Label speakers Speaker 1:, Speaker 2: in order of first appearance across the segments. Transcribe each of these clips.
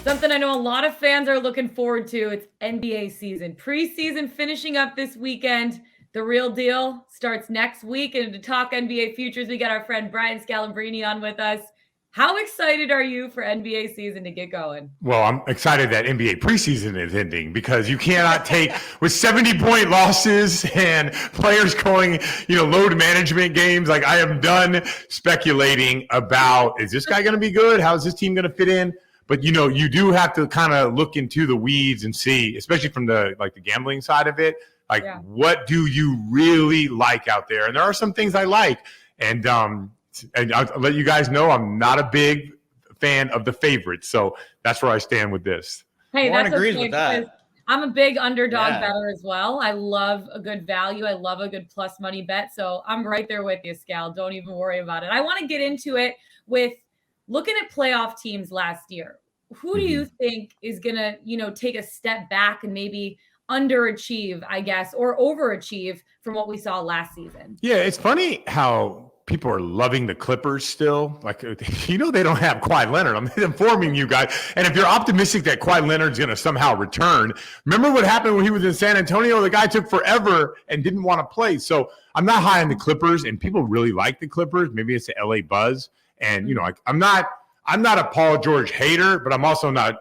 Speaker 1: Something I know a lot of fans are looking forward to. It's NBA season. Preseason finishing up this weekend. The real deal starts next week. And to talk NBA futures, we got our friend Brian Scalabrine on with us. How excited are you for NBA season to get going?
Speaker 2: Well, I'm excited that NBA preseason is ending because you cannot take with 70-point losses and players going, load management games. Like, I am done speculating about, is this guy going to be good? How is this team going to fit in? But, you do have to kind of look into the weeds and see, especially from the gambling side of it, what do you really like out there? And there are some things I like. And I'll let you guys know I'm not a big fan of the favorites. So that's where I stand with this.
Speaker 1: Hey,
Speaker 3: Lauren
Speaker 1: that's
Speaker 3: agrees
Speaker 1: okay,
Speaker 3: with that.
Speaker 1: I'm a big underdog bettor as well. I love a good value. I love a good plus money bet. So I'm right there with you, Scal. Don't even worry about it. I want to get into it with looking at playoff teams last year. Who do you think is going to, take a step back and maybe underachieve, I guess, or overachieve from what we saw last season?
Speaker 2: Yeah, it's funny how people are loving the Clippers still. They don't have Kawhi Leonard. I'm informing you guys. And if you're optimistic that Kawhi Leonard's going to somehow return, remember what happened when he was in San Antonio? The guy took forever and didn't want to play. So I'm not high on the Clippers, and people really like the Clippers. Maybe it's the LA buzz. And, I'm not a Paul George hater, but I'm also not,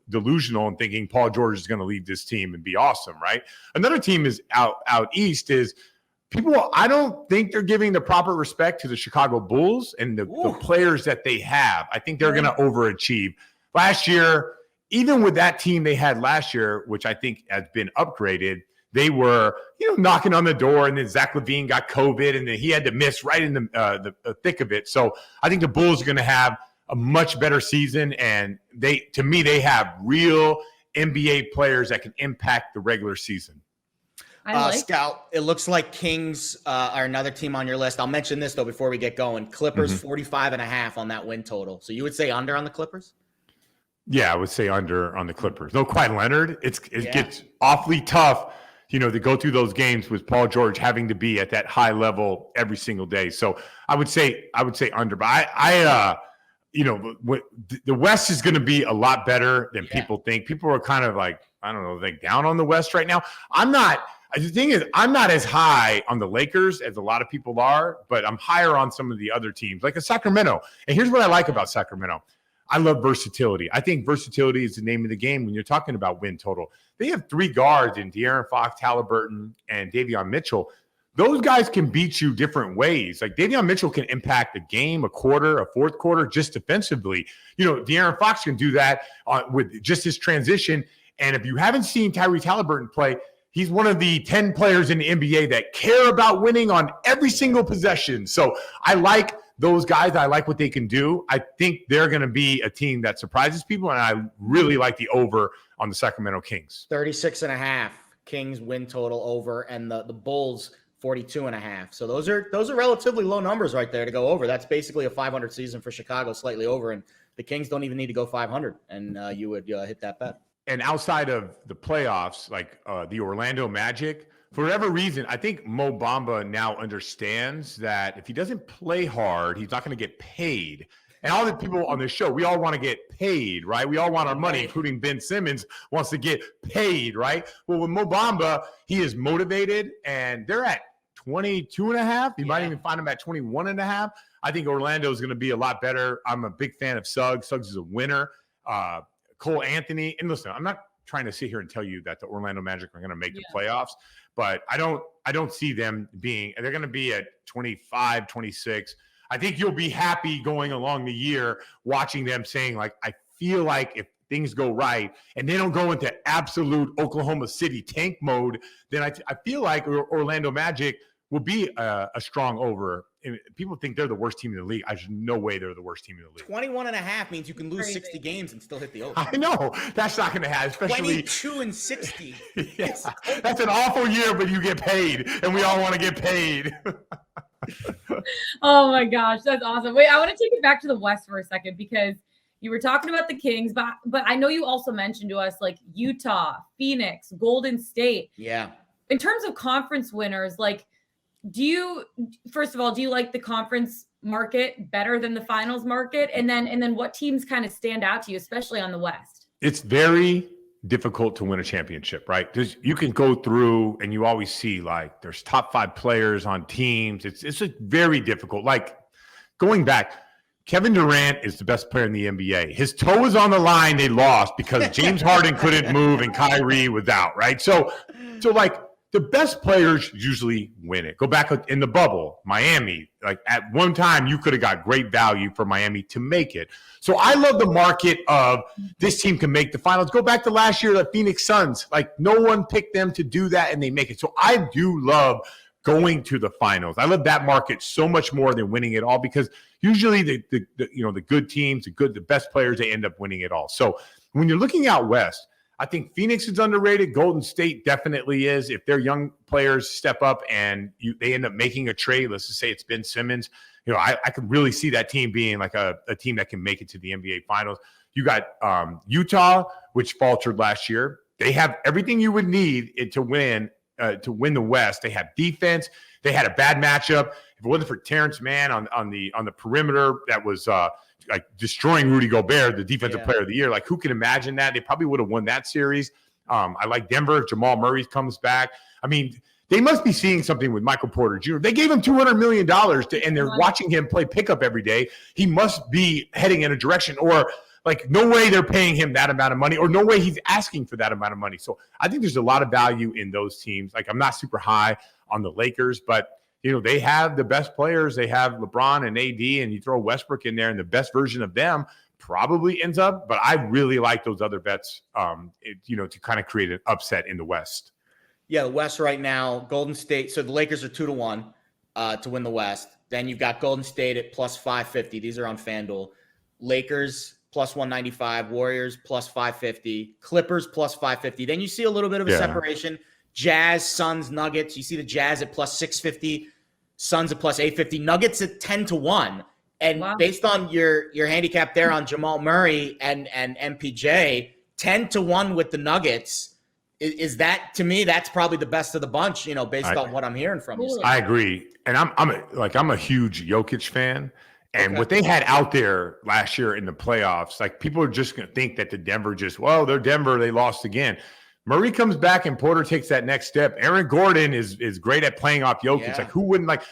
Speaker 2: delusional and thinking Paul George is going to lead this team and be awesome, right? Another team is out east is people, I don't think they're giving the proper respect to the Chicago Bulls and the players that they have. I think they're going to overachieve. Last year, even with that team they had last year, which I think has been upgraded, they were, knocking on the door, and then Zach LaVine got COVID, and then he had to miss right in the thick of it. So I think the Bulls are going to have a much better season, and they have real NBA players that can impact the regular season.
Speaker 3: Scout, it looks like Kings are another team on your list. I'll mention this, though, before we get going. Clippers, 45.5 on that win total. So you would say under on the Clippers?
Speaker 2: Yeah, I would say under on the Clippers. No Kawhi Leonard. It gets awfully tough, to go through those games with Paul George having to be at that high level every single day. So I would say under. But the West is going to be a lot better than people think. People are kind of down on the West right now. The thing is, I'm not as high on the Lakers as a lot of people are, but I'm higher on some of the other teams, like a Sacramento. And here's what I like about Sacramento. I love versatility. I think versatility is the name of the game when you're talking about win total. They have 3 guards in De'Aaron Fox, Halliburton, and Davion Mitchell. Those guys can beat you different ways. Like Davion Mitchell can impact a game, a quarter, a fourth quarter, just defensively. De'Aaron Fox can do that with just his transition. And if you haven't seen Tyrese Halliburton play, he's one of the 10 players in the NBA that care about winning on every single possession. So I like those guys. I like what they can do. I think they're going to be a team that surprises people, and I really like the over on the Sacramento Kings.
Speaker 3: 36.5 Kings win total over, and the Bulls 42.5. So those are relatively low numbers right there to go over. That's basically a 500 season for Chicago, slightly over, and the Kings don't even need to go 500, and you would hit that bet.
Speaker 2: And outside of the playoffs, the Orlando Magic, for whatever reason, I think Mo Bamba now understands that if he doesn't play hard, he's not going to get paid. And all the people on this show, we all want to get paid, right? We all want our money, including Ben Simmons wants to get paid, right? Well, with Mo Bamba, he is motivated, and they're at 22.5. You might even find them at 21.5. I think Orlando is going to be a lot better. I'm a big fan of Suggs. Suggs is a winner. Cole Anthony. And listen, I'm not trying to sit here and tell you that the Orlando Magic are going to make the playoffs, but I don't see them being, they're going to be at 25, 26. I think you'll be happy going along the year watching them saying, I feel like if things go right and they don't go into absolute Oklahoma City tank mode, then I feel like Orlando Magic will be a strong over. And people think they're the worst team in the league. There's no way they're the worst team in the league.
Speaker 3: 21.5 means you can lose 60 games and still hit the over.
Speaker 2: I know. That's not going to happen, especially
Speaker 3: 22 and 60.
Speaker 2: That's an awful year, but you get paid, and we all want to get paid.
Speaker 1: Oh, my gosh. That's awesome. Wait, I want to take it back to the West for a second because you were talking about the Kings, but I know you also mentioned to us Utah, Phoenix, Golden State.
Speaker 3: Yeah.
Speaker 1: In terms of conference winners, first of all, do you like the conference market better than the finals market? And then what teams kind of stand out to you, especially on the West?
Speaker 2: it's very difficult to win a championship, right? Because you can go through and you always see like there's top 5 players on teams. It's very difficult. Like going back, Kevin Durant is the best player in the NBA. His toe was on the line. They lost because James Harden couldn't move and Kyrie was out, right? So like the best players usually win it. Go back in the bubble, Miami. Like at one time, you could have got great value for Miami to make it. So I love the market of this team can make the finals. Go back to last year, the Phoenix Suns. Like no one picked them to do that, and they make it. So I do love going to the finals. I love that market so much more than winning it all because usually the good teams, the best players, they end up winning it all. So when you're looking out west, I think Phoenix is underrated. Golden State definitely is. If their young players step up and they end up making a trade, let's just say it's Ben Simmons, I could really see that team being like a team that can make it to the NBA Finals. You got Utah, which faltered last year. They have everything you would need to win the West. They have defense. They had a bad matchup. If it wasn't for Terrence Mann on the perimeter, that was like destroying Rudy Gobert, the defensive player of the year. Like who can imagine that? They probably would have won that series. I like Denver. If Jamal Murray comes back. I mean, they must be seeing something with Michael Porter Jr. They gave him $200 million and they're watching him play pickup every day. He must be heading in a direction, or like no way they're paying him that amount of money, or no way he's asking for that amount of money. So I think there's a lot of value in those teams. Like I'm not super high on the Lakers, but they have the best players. They have LeBron and AD, and you throw Westbrook in there, and the best version of them probably ends up. But I really like those other bets, to kind of create an upset in the West.
Speaker 3: Yeah, the West right now, Golden State. So the Lakers are 2-1 to win the West. Then you've got Golden State at plus 550. These are on FanDuel. Lakers plus 195. Warriors plus 550. Clippers plus 550. Then you see a little bit of a separation. Jazz, Suns, Nuggets. You see the Jazz at plus 650. Suns at plus 850, Nuggets at 10-1. And based on your handicap there on Jamal Murray and MPJ, 10-1 with the Nuggets, is that, to me, that's probably the best of the bunch, based on what I'm hearing from you.
Speaker 2: I agree. And I'm a huge Jokic fan. And what they had out there last year in the playoffs, like people are just going to think that the Denver they're Denver, they lost again. Murray comes back and Porter takes that next step. Aaron Gordon is great at playing off Jokic. Yeah. Like who wouldn't like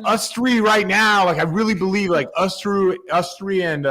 Speaker 2: us three right now? Like I really believe like us three and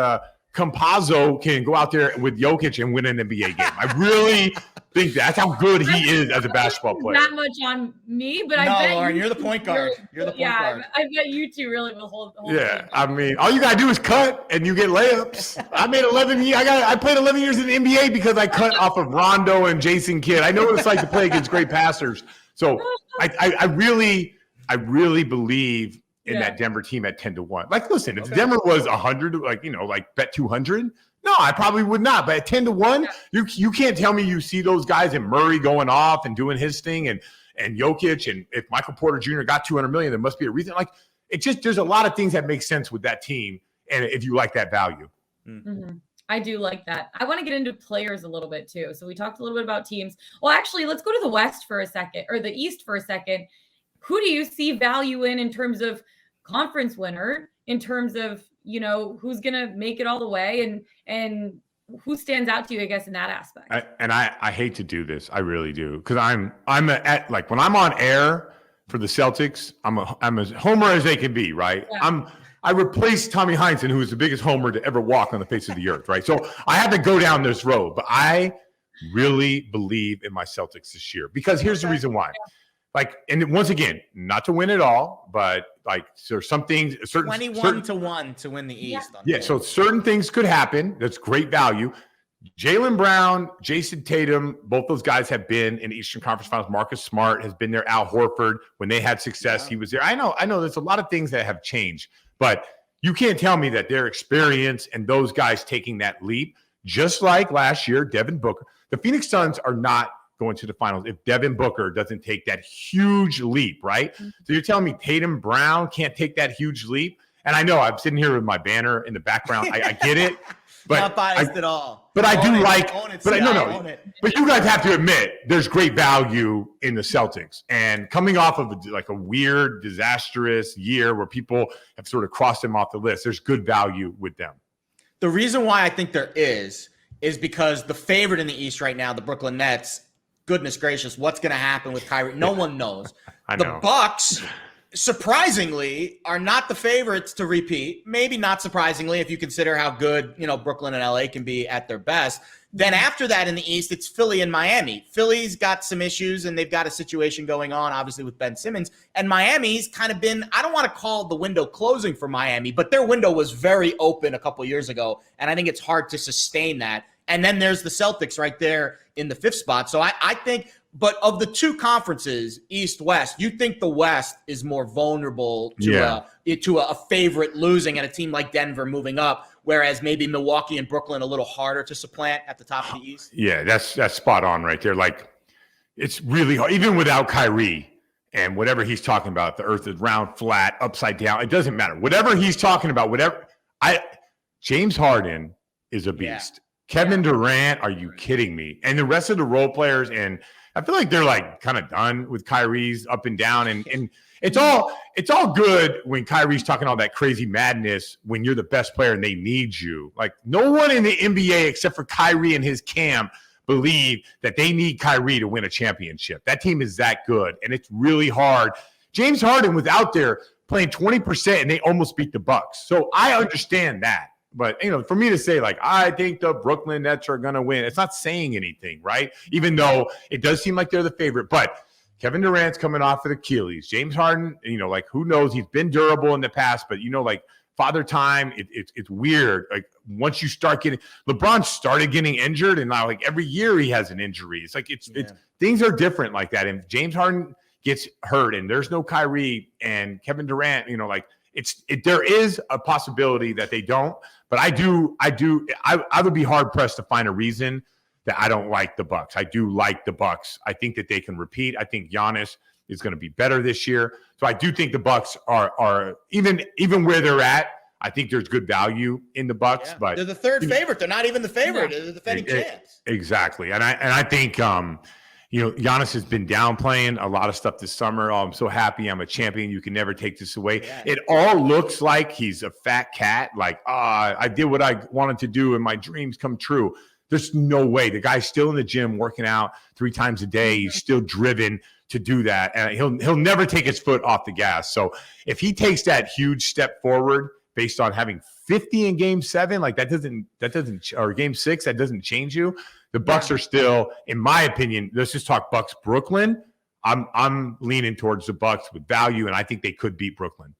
Speaker 2: Campazzo can go out there with Jokic and win an NBA game. I really think that's how good he is as a basketball player.
Speaker 1: Not much on me, but I bet
Speaker 3: Lauren, you're the point guard. You're the point guard.
Speaker 1: I bet you two really will hold.
Speaker 2: Yeah, I mean, all you gotta do is cut, and you get layups. I made 11 years. I played 11 years in the NBA because I cut off of Rondo and Jason Kidd. I know what it's like to play against great passers. So I really believe in that Denver team at 10-1. Like, listen, if Denver was 100, like bet 200. No, I probably would not. But at 10-1, you can't tell me you see those guys and Murray going off and doing his thing and Jokic, and if Michael Porter Jr. got $200 million, there must be a reason. Like there's a lot of things that make sense with that team, and if you like that value.
Speaker 1: Mm-hmm. I do like that. I want to get into players a little bit too. So we talked a little bit about teams. Well, actually, let's go to the West for a second, or the East for a second. Who do you see value in terms of conference winner, in terms of who's going to make it all the way, and who stands out to you, I guess, in that aspect?
Speaker 2: I hate to do this. I really do. Because when I'm on air for the Celtics, I'm as homer as they can be, right? Yeah. I replaced Tommy Heinsohn, who was the biggest homer to ever walk on the face of the earth, right? So I had to go down this road. But I really believe in my Celtics this year. Because here's the reason why. And once again, not to win it all, but there's some things,
Speaker 3: 21-1 to win the East.
Speaker 2: Yeah. So certain things could happen. That's great value. Jaylen Brown, Jason Tatum, both those guys have been in Eastern Conference Finals. Marcus Smart has been there. Al Horford, when they had success, he was there. I know there's a lot of things that have changed, but you can't tell me that their experience and those guys taking that leap, just like last year, Devin Booker, the Phoenix Suns are not going to the finals if Devin Booker doesn't take that huge leap, right? Mm-hmm. So you're telling me Tatum Brown can't take that huge leap? And I know I'm sitting here with my banner in the background. I get it. But
Speaker 3: not biased at all.
Speaker 2: But I do like – But you guys have to admit there's great value in the Celtics. And coming off of a weird, disastrous year where people have sort of crossed them off the list, there's good value with them.
Speaker 3: The reason why I think there is is because the favorite in the East right now, the Brooklyn Nets, goodness gracious, what's going to happen with Kyrie? No one knows. The Bucks, surprisingly, are not the favorites to repeat. Maybe not surprisingly if you consider how good, Brooklyn and LA can be at their best. Then after that in the East, it's Philly and Miami. Philly's got some issues, and they've got a situation going on, obviously, with Ben Simmons. And Miami's kind of been, I don't want to call the window closing for Miami, but their window was very open a couple years ago, and I think it's hard to sustain that. And then there's the Celtics right there in the 5th spot. So I think, but of the two conferences, East-West, you think the West is more vulnerable to a favorite losing and a team like Denver moving up, whereas maybe Milwaukee and Brooklyn a little harder to supplant at the top of the East?
Speaker 2: Yeah, that's spot on right there. Like, it's really hard, even without Kyrie and whatever he's talking about, the earth is round, flat, upside down. It doesn't matter. Whatever he's talking about, James Harden is a beast. Kevin Durant, are you kidding me? And the rest of the role players, and I feel like they're like kind of done with Kyrie's up and down. And it's all good when Kyrie's talking all that crazy madness when you're the best player and they need you. Like, no one in the NBA except for Kyrie and his camp believe that they need Kyrie to win a championship. That team is that good, and it's really hard. James Harden was out there playing 20%, and they almost beat the Bucks. So I understand that. But, for me to say, like, I think the Brooklyn Nets are going to win, it's not saying anything, right? Even though it does seem like they're the favorite. But Kevin Durant's coming off of Achilles. James Harden, who knows? He's been durable in the past. But, Father Time, it's weird. Like, once you start getting – LeBron started getting injured, and now, like, every year he has an injury. It's like it's things are different like that. And James Harden gets hurt, and there's no Kyrie and Kevin Durant, there is a possibility that they don't, but I would be hard pressed to find a reason that I don't like the Bucks. I do like the Bucks. I think that they can repeat. I think Giannis is going to be better this year. So I do think the Bucks are even where they're at. I think there's good value in the Bucks, but
Speaker 3: they're the third favorite. They're not even the favorite. They're the defending champs.
Speaker 2: Exactly. And I think Giannis has been downplaying a lot of stuff this summer. Oh, I'm so happy I'm a champion. You can never take this away. Yeah. It all looks like he's a fat cat. Like, I did what I wanted to do and my dreams come true. There's no way. The guy's still in the gym working out 3 times a day. He's still driven to do that. And he'll never take his foot off the gas. So if he takes that huge step forward based on having 50 in game 7, like that doesn't, or game 6, that doesn't change you. The Bucks are still, in my opinion, let's just talk Bucks Brooklyn. I'm leaning towards the Bucks with value, and I think they could beat Brooklyn.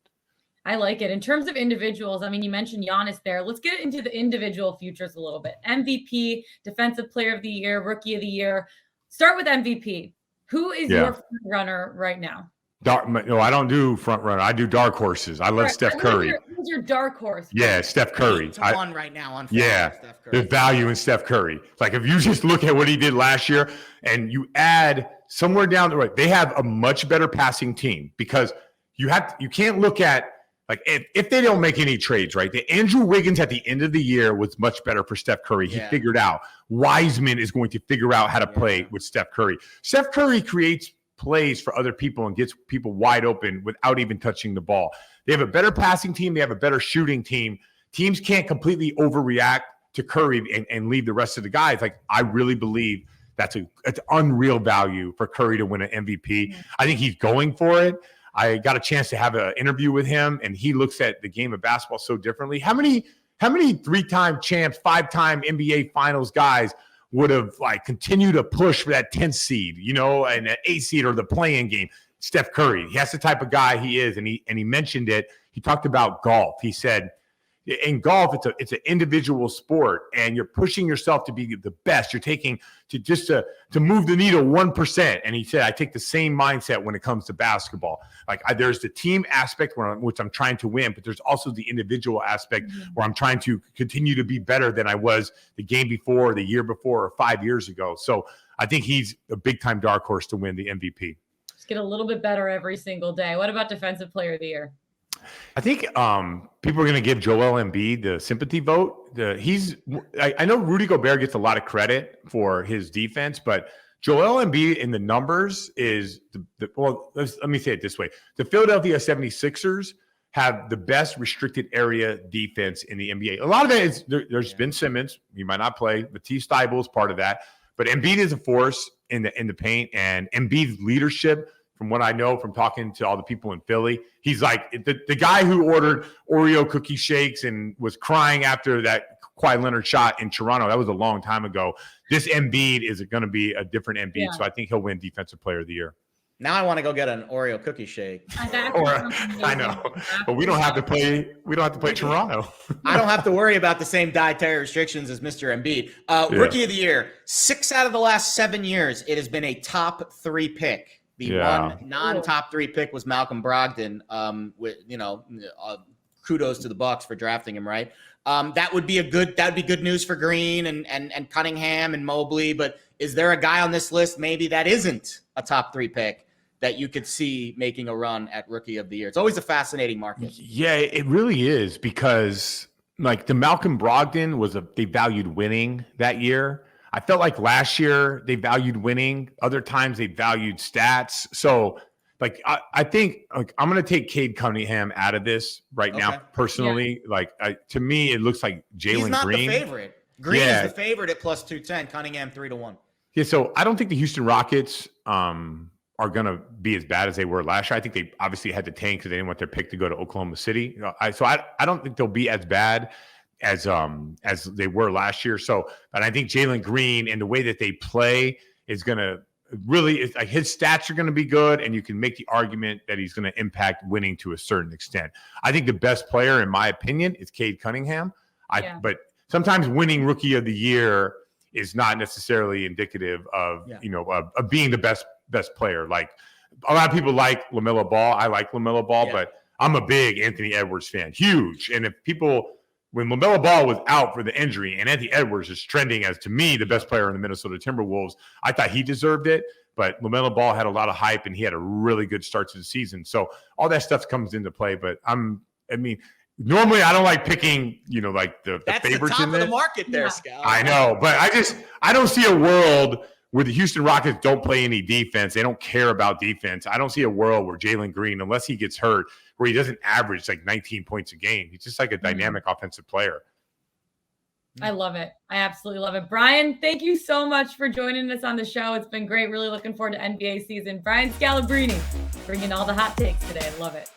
Speaker 1: I like it. In terms of individuals, I mean, you mentioned Giannis there. Let's get into the individual futures a little bit. MVP, Defensive Player of the Year, Rookie of the Year. Start with MVP. Who is your front runner right now?
Speaker 2: No, I don't do front runner. I do dark horses. I love Steph Curry.
Speaker 1: Who's your dark horse?
Speaker 2: Yeah, Steph Curry.
Speaker 3: One right now on
Speaker 2: Steph Curry. There's value in Steph Curry. Like, if you just look at what he did last year and you add somewhere down the road, they have a much better passing team because you can't look at, like, if they don't make any trades, right? The Andrew Wiggins at the end of the year was much better for Steph Curry. He figured out. Wiseman is going to figure out how to play with Steph Curry. Steph Curry creates plays for other people and gets people wide open without even touching the ball. They have a better passing team. They have a better shooting team. Teams can't completely overreact to Curry and leave the rest of the guys. Like, I really believe that's unreal value for Curry to win an MVP. I think he's going for it. I got a chance to have an interview with him, and he looks at the game of basketball so differently. How many 3-time champs, 5-time NBA Finals guys would have continued to push for that 10th seed, and an 8th seed or the play-in game? Steph Curry. That's the type of guy he is, and he mentioned it. He talked about golf. He said, in golf, it's an individual sport, and you're pushing yourself to be the best. You're taking to move the needle 1%. And he said, I take the same mindset when it comes to basketball. There's the team aspect which I'm trying to win, but there's also the individual aspect where I'm trying to continue to be better than I was the game before, the year before, or 5 years ago. So I think he's a big-time dark horse to win the MVP.
Speaker 1: Just get a little bit better every single day. What about Defensive Player of the Year?
Speaker 2: I think people are going to give Joel Embiid the sympathy vote. I know Rudy Gobert gets a lot of credit for his defense, but Joel Embiid in the numbers is let me say it this way. The Philadelphia 76ers have the best restricted area defense in the NBA. A lot of it is there's been Simmons. He might not play. Matisse Thybulle is part of that. But Embiid is a force in the paint. And Embiid's leadership, from what I know from talking to all the people in Philly, he's like the guy who ordered Oreo cookie shakes and was crying after that Kawhi Leonard shot in Toronto. That was a long time ago. This Embiid is going to be a different Embiid. Yeah. So I think he'll win Defensive Player of the Year.
Speaker 3: Now I want to go get an Oreo cookie shake.
Speaker 2: I know, but we don't have to play. We don't have to play Toronto.
Speaker 3: I don't have to worry about the same dietary restrictions as Mr. Embiid. Rookie of the Year, 6 out of the last 7 years, it has been a top 3 pick. The one non-top 3 pick was Malcolm Brogdon. Kudos to the Bucks for drafting him, right? That would be good news for Green and Cunningham and Mobley. But is there a guy on this list maybe that isn't a top 3 pick that you could see making a run at Rookie of the Year? It's always a fascinating market.
Speaker 2: Yeah, it really is, because like the Malcolm Brogdon they valued winning that year. I felt like last year they valued winning. Other times they valued stats. So like I think like I'm going to take Cade Cunningham out of this right now personally. Yeah. Like to me, it looks like Jalen Green. He's not
Speaker 3: the favorite. Green is the favorite at plus 210. Cunningham 3-1. Yeah,
Speaker 2: so I don't think the Houston Rockets are going to be as bad as they were last year. I think they obviously had to tank because they didn't want their pick to go to Oklahoma City. I don't think they'll be as bad as they were last year. So, but I think Jalen Green and the way that they play is going to really, like his stats are going to be good, and you can make the argument that he's going to impact winning to a certain extent. I think the best player, in my opinion, is Cade Cunningham. But sometimes winning Rookie of the Year is not necessarily indicative of of being the best player. Like a lot of people like LaMelo Ball. I like LaMelo Ball, but I'm a big Anthony Edwards fan, huge. And when LaMelo Ball was out for the injury and Anthony Edwards is trending as, to me, the best player in the Minnesota Timberwolves, I thought he deserved it. But LaMelo Ball had a lot of hype, and he had a really good start to the season. So all that stuff comes into play. But normally I don't like picking, like the favorites in there. That's the top
Speaker 3: of the market there, Scal.
Speaker 2: I know, but I don't see a world where the Houston Rockets don't play any defense. They don't care about defense. I don't see a world where Jalen Green, unless he gets hurt, where he doesn't average like 19 points a game. He's just like a dynamic offensive player.
Speaker 1: I love it. I absolutely love it. Brian, thank you so much for joining us on the show. It's been great. Really looking forward to NBA season. Brian Scalabrine bringing all the hot takes today. I love it.